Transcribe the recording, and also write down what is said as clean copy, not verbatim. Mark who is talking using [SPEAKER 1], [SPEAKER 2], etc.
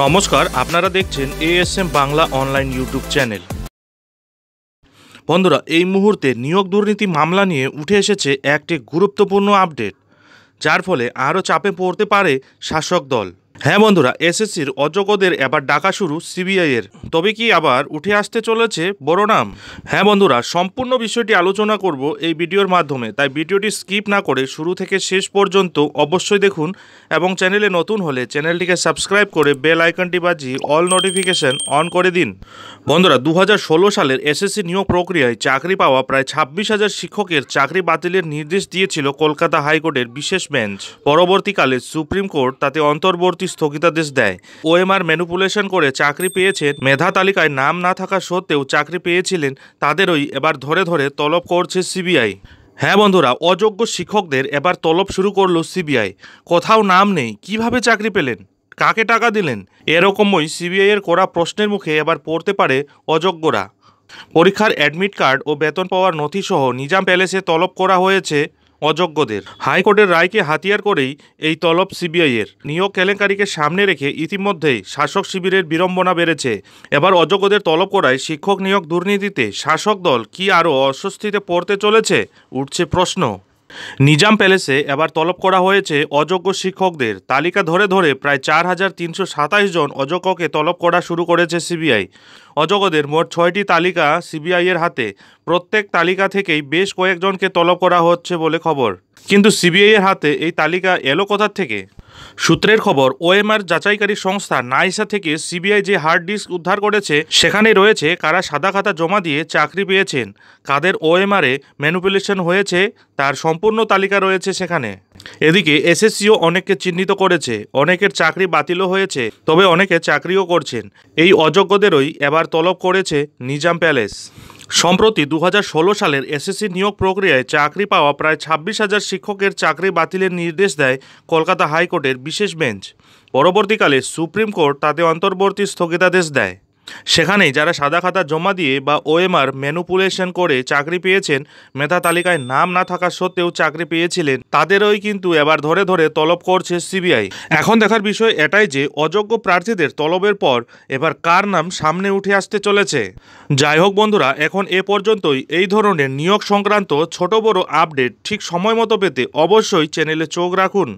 [SPEAKER 1] নমস্কার, আপনারা দেখছেন ASM Bangla online YouTube channel. বন্ধুরা, এই মুহূর্তে নিয়োগ দুর্নীতি মামলা নিয়ে উঠে এসেছে একটি গুরুত্বপূর্ণ আপডেট, যার ফলে আরও চাপে পড়তে পারে শাসক দল। হ্যাঁ বন্ধুরা, এসএসসির অযোগ্যদের এবার ডাকা শুরু সিবিআইয়ের। তবে কি আবার উঠে আসতে চলেছে বড় নাম? হ্যাঁ বন্ধুরা, সম্পূর্ণ বিষয়টি আলোচনা করব এই ভিডিওর মাধ্যমে, তাই ভিডিওটি স্কিপ না করে শুরু থেকে শেষ পর্যন্ত অবশ্যই দেখুন এবং চ্যানেলে নতুন হলে চ্যানেলটিকে সাবস্ক্রাইব করে বেল আইকনটি বাজিয়ে অল নোটিফিকেশন অন করে দিন। বন্ধুরা, 2016 সালের এসএসসি নিয়োগ প্রক্রিয়ায় চাকরি পাওয়া প্রায় 26,000 শিক্ষকের চাকরি বাতিলের নির্দেশ দিয়েছিল কলকাতা হাইকোর্টের বিশেষ বেঞ্চ। পরবর্তীকালে সুপ্রিম কোর্ট তাতে অন্তর্বর্তী স্থগিতাদেশ দেয়। ওএমআর ম্যানিপুলেশন করে চাকরি পেয়েছেন, মেধা তালিকায় নাম না থাকা সত্ত্বেও চাকরি পেয়েছিলেন, তাদেরই এবার ধরে ধরে তলব করছে সিবিআই। হ্যাঁ বন্ধুরা, অযোগ্য শিক্ষকদের এবার তলব শুরু করলো সিবিআই। কোথাও নাম নেই, কিভাবে চাকরি পেলেন, কাকে টাকা দিলেন, এরকমই সিবিআইয়ের করা প্রশ্নের মুখে এবার পড়তে পারে অযোগ্যরা। পরীক্ষার অ্যাডমিট কার্ড ও বেতন পাওয়ার নথিসহ নিজাম প্যালেসে তলব করা হয়েছে অযোগ্যদের। হাইকোর্টের রায়কে হাতিয়ার করেই এই তলব সিবিআইয়ের। নিয়োগ কেলেঙ্কারিকে সামনে রেখে ইতিমধ্যেই শাসক শিবিরের বিড়ম্বনা বেড়েছে। এবার অযোগ্যদের তলব করায় শিক্ষক নিয়োগ দুর্নীতিতে শাসক দল কি আরও অস্বস্তিতে পড়তে চলেছে, উঠছে প্রশ্ন। নিজাম প্যালেসে এবার তলব করা হয়েছে অযোগ্য শিক্ষকদের। তালিকা ধরে ধরে প্রায় 4,327 জন অযোগ্যকে তলব করা শুরু করেছে সিবিআই। অযোগ্যদের মোট 6টি তালিকা সিবিআইয়ের হাতে। প্রত্যেক তালিকা থেকেই বেশ কয়েকজনকে তলব করা হচ্ছে বলে খবর। কিন্তু সিবিআইয়ের হাতে এই তালিকা এলো কোথা থেকে? সূত্রের খবর, ওএমআর যাচাইকারী সংস্থা নাইসা থেকে সিবিআই যে হার্ড ডিস্ক উদ্ধার করেছে সেখানে রয়েছে কারা সাদা খাতা জমা দিয়ে চাকরি পেয়েছেন, কাদের ওএমআরে ম্যানিপুলেশন হয়েছে তার সম্পূর্ণ তালিকা রয়েছে সেখানে। এদিকে এসএসসিও অনেককে চিহ্নিত করেছে, অনেকের চাকরি বাতিলও হয়েছে, তবে অনেকে চাকরিও করছেন। এই অযোগ্যদেরই এবার তলব করেছে নিজাম প্যালেস। সম্প্রতি 2016 সালের এসএসসি নিয়োগ প্রক্রিয়ায় চাকরি পাওয়া প্রায় 26,000 শিক্ষকের চাকরি বাতিলের নির্দেশ দেয় কলকাতা হাইকোর্টের বিশেষ বেঞ্চ। পরবর্তীকালে সুপ্রিম কোর্ট তাতে অন্তর্বর্তী স্থগিতাদেশ দেয়। সেখানেই যারা সাদা খাতা জমা দিয়ে বা ওএমআর ম্যানিপুলেশন করে চাকরি পেয়েছেন, মেধা তালিকায় নাম না থাকা সত্ত্বেও চাকরি পেয়েছিলেন, তাদেরই কিন্তু এবার ধরে ধরে তলব করছে সিবিআই। এখন দেখার বিষয় এটাই যে অযোগ্য প্রার্থীদের তলবের পর এবার কার নাম সামনে উঠে আসতে চলেছে। যাই হোক বন্ধুরা, এখন এ পর্যন্তই। এই ধরনের নিয়োগ সংক্রান্ত ছোট বড় আপডেট ঠিক সময় মতো পেতে অবশ্যই চ্যানেলে চোখ রাখুন।